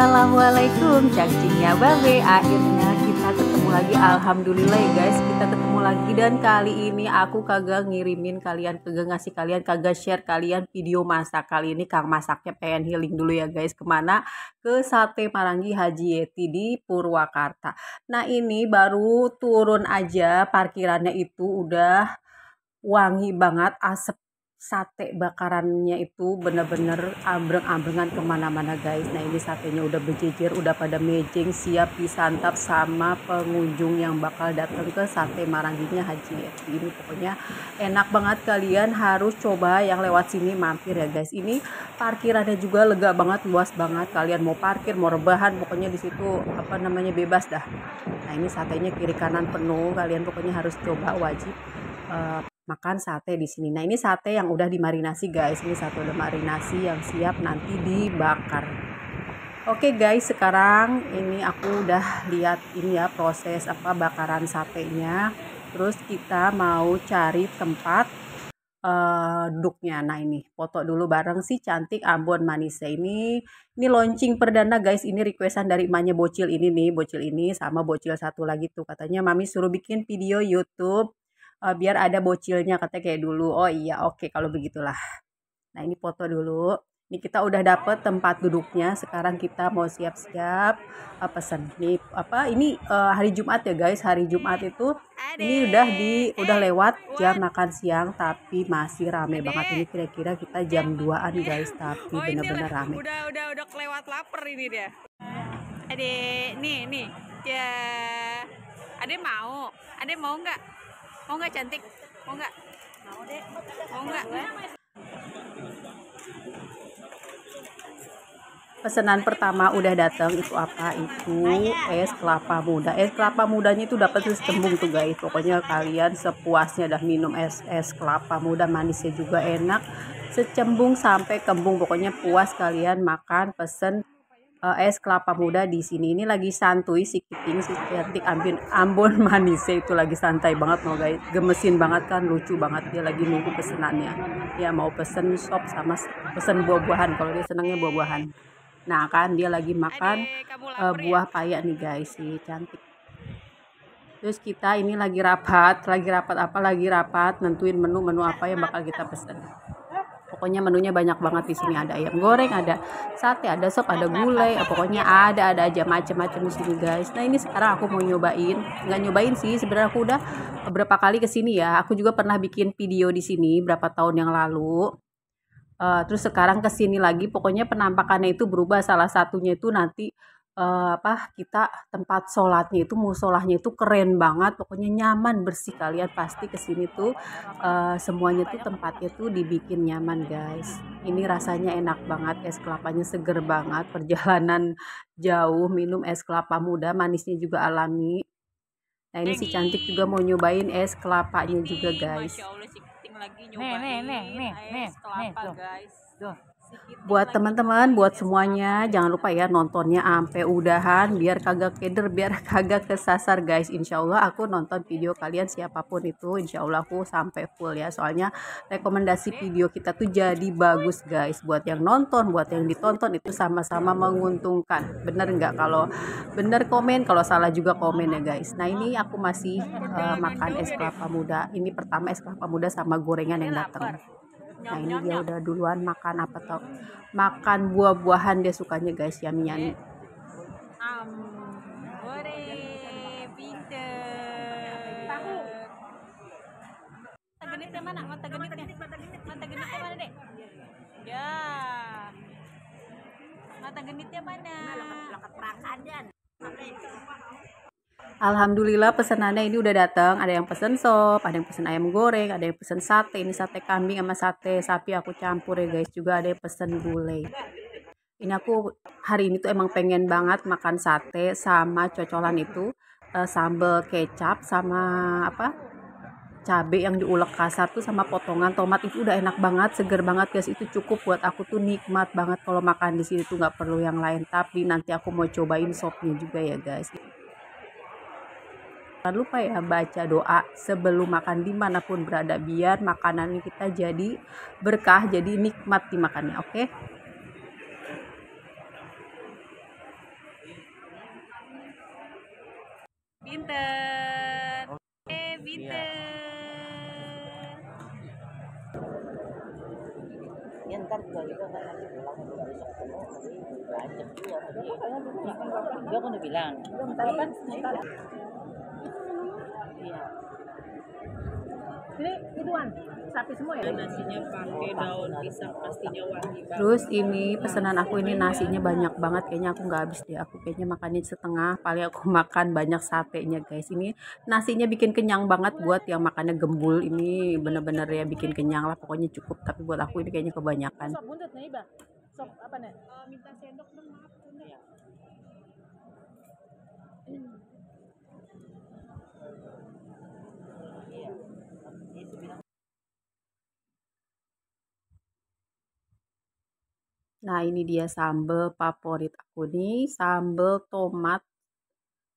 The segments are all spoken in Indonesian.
Assalamualaikum cacingnya babe. Akhirnya kita ketemu lagi. Alhamdulillah ya guys, kita ketemu lagi. Dan kali ini aku kagak ngasih kalian, kagak share kalian video masak. Kali ini Kang masaknya pengen healing dulu ya guys. Kemana? Ke Sate Marangi Haji Yeti di Purwakarta. Nah ini baru turun aja, parkirannya itu udah wangi banget, asap sate bakarannya itu bener-bener ambreng-ambrengan kemana-mana guys. Nah ini satenya udah berjejer, udah pada mejeng, siap disantap sama pengunjung yang bakal datang ke Sate Maranginya Haji Yeti. Ini pokoknya enak banget, kalian harus coba yang lewat sini mampir ya guys. Ini parkirannya juga lega banget, luas banget, kalian mau parkir mau rebahan pokoknya di situ bebas dah. Nah ini satenya kiri kanan penuh, kalian pokoknya harus coba, wajib makan sate di sini. Nah ini sate yang udah dimarinasi guys, ini sate udah marinasi yang siap nanti dibakar. Oke guys, sekarang ini aku udah lihat ini ya proses bakaran satenya. Terus kita mau cari tempat duduknya. Nah ini foto dulu bareng si cantik Ambon Manise ini launching perdana guys. Ini requestan dari emaknya bocil ini nih, bocil ini sama bocil satu lagi tuh, katanya mami suruh bikin video YouTube biar ada bocilnya, katanya kayak dulu. Oh iya, oke kalau begitulah. Nah ini foto dulu. Ini kita udah dapet tempat duduknya. Sekarang kita mau siap-siap pesen. Nih ini hari Jumat ya guys. Hari Jumat itu ini udah lewat jam makan siang, tapi masih rame banget. Ini kira-kira kita jam 2-an guys, tapi bener-bener rame. Udah kelewat lapar ini dia. Adek, nih ya. Adek mau nggak? Mau nggak cantik? Mau nggak? Mau deh. Mau nggak? Pesanan pertama udah datang, itu apa? Itu es kelapa muda. Es kelapa mudanya itu dapat secembung tuh guys. Pokoknya kalian sepuasnya dah minum es kelapa muda, manisnya juga enak. Secembung sampai kembung, pokoknya puas kalian makan pesen es kelapa muda di sini. Ini lagi santuy si Kiting, si cantik Ambon Manise itu lagi santai banget loh guys, gemesin banget kan, lucu banget, dia lagi nunggu pesenannya. Dia mau pesen sop sama pesen buah-buahan, kalau dia senangnya buah-buahan. Nah kan dia lagi makan buah paya nih guys, si cantik. Terus kita ini lagi rapat nentuin menu apa yang bakal kita pesen. Pokoknya menunya banyak banget di sini, ada ayam goreng, ada sate, ada sop, ada gulai, pokoknya ada aja macam-macam di sini guys. Nah ini sekarang aku mau nggak nyobain sih, sebenarnya aku udah beberapa kali kesini ya. Aku juga pernah bikin video di sini berapa tahun yang lalu. Terus sekarang kesini lagi, pokoknya penampakannya itu berubah. Salah satunya itu nanti kita tempat sholatnya itu, musolahnya itu keren banget, pokoknya nyaman, bersih. Kalian pasti kesini tuh semuanya tuh tempatnya tuh dibikin nyaman guys. Ini rasanya enak banget, es kelapanya seger banget. Perjalanan jauh minum es kelapa muda, manisnya juga alami. Nah ini si cantik juga mau nyobain es kelapanya juga guys. Nih, guys. Buat teman-teman, buat semuanya, jangan lupa ya nontonnya sampai udahan biar kagak keder, biar kagak kesasar guys. Insya Allah aku nonton video kalian siapapun itu, insya Allah aku sampai full ya. Soalnya rekomendasi video kita tuh jadi bagus guys. Buat yang nonton, buat yang ditonton itu sama-sama menguntungkan. Bener nggak? Kalau bener komen, kalau salah juga komen ya guys. Nah ini aku masih makan es kelapa muda. Ini pertama es kelapa muda sama gorengan yang datang. Nah ini dia udah duluan makan makan buah-buahan, dia sukanya guys, yummy. Mata genitnya mana? Mata genitnya mana, Dek? Ya. Mata genitnya mana? Alhamdulillah pesenannya ini udah datang. Ada yang pesen sop, ada yang pesen ayam goreng, ada yang pesen sate. Ini sate kambing sama sate sapi aku campur ya guys. Juga ada yang pesen gulai. Ini aku hari ini tuh emang pengen banget makan sate sama cocolan itu sambal kecap sama cabe yang diulek kasar tuh sama potongan tomat, itu udah enak banget, seger banget guys. Itu cukup buat aku tuh, nikmat banget kalau makan di sini tuh, nggak perlu yang lain. Tapi nanti aku mau cobain sopnya juga ya guys. Jangan lupa ya baca doa sebelum makan dimanapun berada, biar makanan kita jadi berkah, jadi nikmat dimakannya. Oke? Pinter. Pinter. Ya ntar juga gitu kan nanti pulang juga bisa ketemu nanti banyak juga dia kan udah bilang iya Ini ituan sapi semua ya. Nasinya pakai daun pisang, pastinya wangi banget. Terus ini pesanan aku ini nasinya banyak banget, kayaknya aku nggak habis deh, aku kayaknya makannya setengah, paling aku makan banyak satenya guys. Ini nasinya bikin kenyang banget, buat yang makannya gembul ini bener-bener ya bikin kenyang lah, pokoknya cukup, tapi buat aku ini kayaknya kebanyakan. sop buntut nih Iba sop apa nih Minta sendok dong, maaf. ya iya itu bilang Nah ini dia sambal favorit aku nih, sambal tomat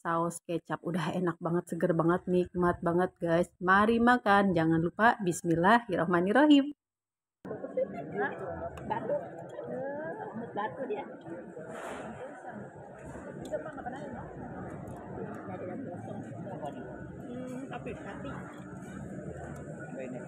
saus kecap, udah enak banget, seger banget, nikmat banget guys. Mari makan, jangan lupa bismillahirrahmanirrahim. batu batu dia apa nih Tapi apa ini harganya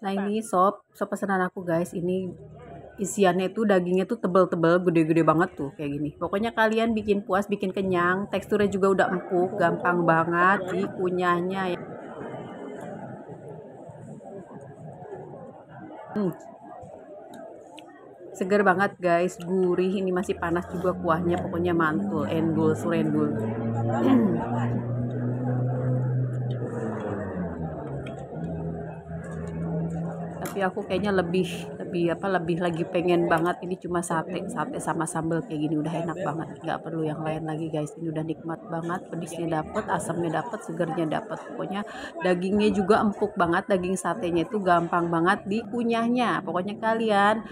Nah ini sop pesanan aku guys, ini isiannya itu dagingnya tuh tebel-tebel, gede-gede banget tuh kayak gini. Pokoknya kalian bikin puas, bikin kenyang, teksturnya juga udah empuk, gampang banget dikunyahnya ya. Seger banget guys, gurih, ini masih panas juga kuahnya, pokoknya mantul, endul, surendul. Tapi aku kayaknya lebih lagi pengen banget ini cuma sate sama sambal kayak gini udah enak banget, nggak perlu yang lain lagi guys. Ini udah nikmat banget, pedisnya dapet, asamnya dapet, segernya dapet, pokoknya dagingnya juga empuk banget, daging satenya itu gampang banget dikunyahnya. Pokoknya kalian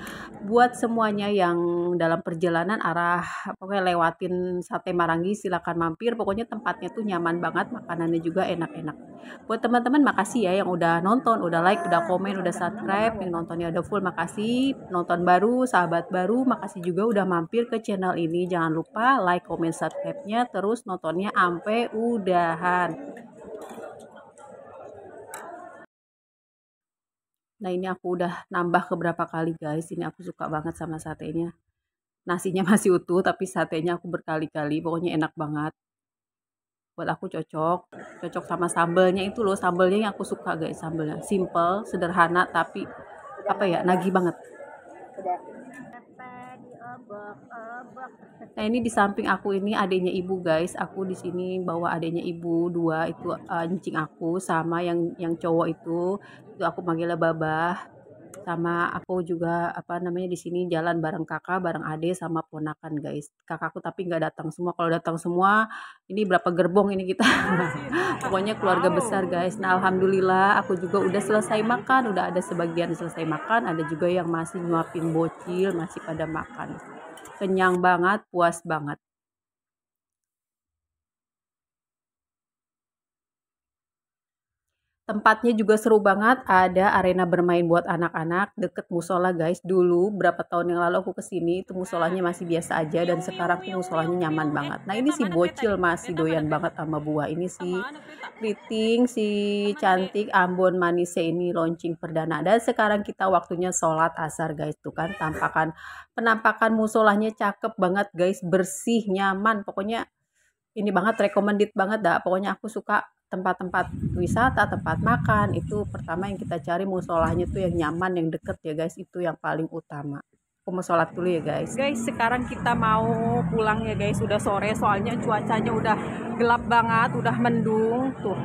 buat semuanya yang dalam perjalanan arah pokoknya lewatin Sate Marangi silakan mampir, pokoknya tempatnya tuh nyaman banget, makanannya juga enak-enak. Buat teman-teman makasih ya yang udah nonton, udah like, udah komen, udah subscribe, yang nontonnya udah full makasih. Nonton baru, sahabat baru, makasih juga udah mampir ke channel ini. Jangan lupa like, komen, subscribe-nya, terus nontonnya sampai udahan. Nah ini aku udah nambah keberapa kali guys, ini aku suka banget sama satenya. Nasinya masih utuh tapi satenya aku berkali-kali, pokoknya enak banget. Buat aku cocok sama sambelnya itu loh, sambelnya yang aku suka guys, sambelnya simple, sederhana, tapi apa ya, nagih banget. Nah ini di samping aku ini adanya ibu guys, aku di sini bawa adanya ibu dua, itu nyicing aku, sama yang cowok itu aku manggilnya babah. Sama aku juga apa namanya di sini jalan bareng kakak, bareng ade sama ponakan guys. Kakakku tapi nggak datang semua. Kalau datang semua ini berapa gerbong ini kita. Pokoknya keluarga besar guys. Nah alhamdulillah aku juga udah selesai makan, udah ada sebagian selesai makan, ada juga yang masih nyuapin bocil, masih pada makan. Kenyang banget, puas banget. Tempatnya juga seru banget, ada arena bermain buat anak-anak deket musola guys. Dulu berapa tahun yang lalu aku kesini, itu musolanya masih biasa aja, dan sekarang tuh musolanya nyaman banget. Nah ini si bocil masih doyan banget sama buah. Ini si Kriting, si cantik Ambon manisnya ini launching perdana. Dan sekarang kita waktunya sholat asar guys. Tuh kan penampakan musolanya cakep banget guys, bersih, nyaman. Pokoknya ini banget, recommended banget dah. Pokoknya aku suka tempat-tempat wisata, tempat makan, itu pertama yang kita cari musolahnya tuh yang nyaman, yang deket ya guys, itu yang paling utama. Aku mau sholat dulu ya guys. Guys, sekarang kita mau pulang ya guys, udah sore soalnya cuacanya udah gelap banget, udah mendung tuh.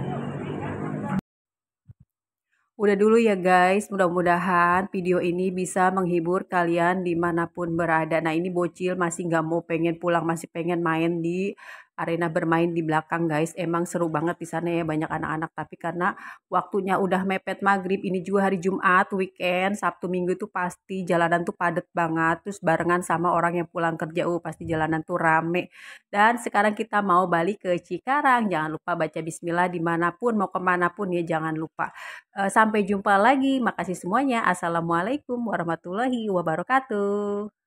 Udah dulu ya guys, mudah-mudahan video ini bisa menghibur kalian dimanapun berada. Nah ini bocil masih nggak mau pengen pulang, masih pengen main di arena bermain di belakang guys. Emang seru banget di sana ya, banyak anak-anak. Tapi karena waktunya udah mepet maghrib, ini juga hari Jumat, weekend, Sabtu Minggu tuh pasti jalanan tuh padet banget. Terus barengan sama orang yang pulang kerja, pasti jalanan tuh rame. Dan sekarang kita mau balik ke Cikarang. Jangan lupa baca bismillah dimanapun, mau kemana pun ya jangan lupa. Sampai jumpa lagi. Makasih semuanya. Assalamualaikum warahmatullahi wabarakatuh.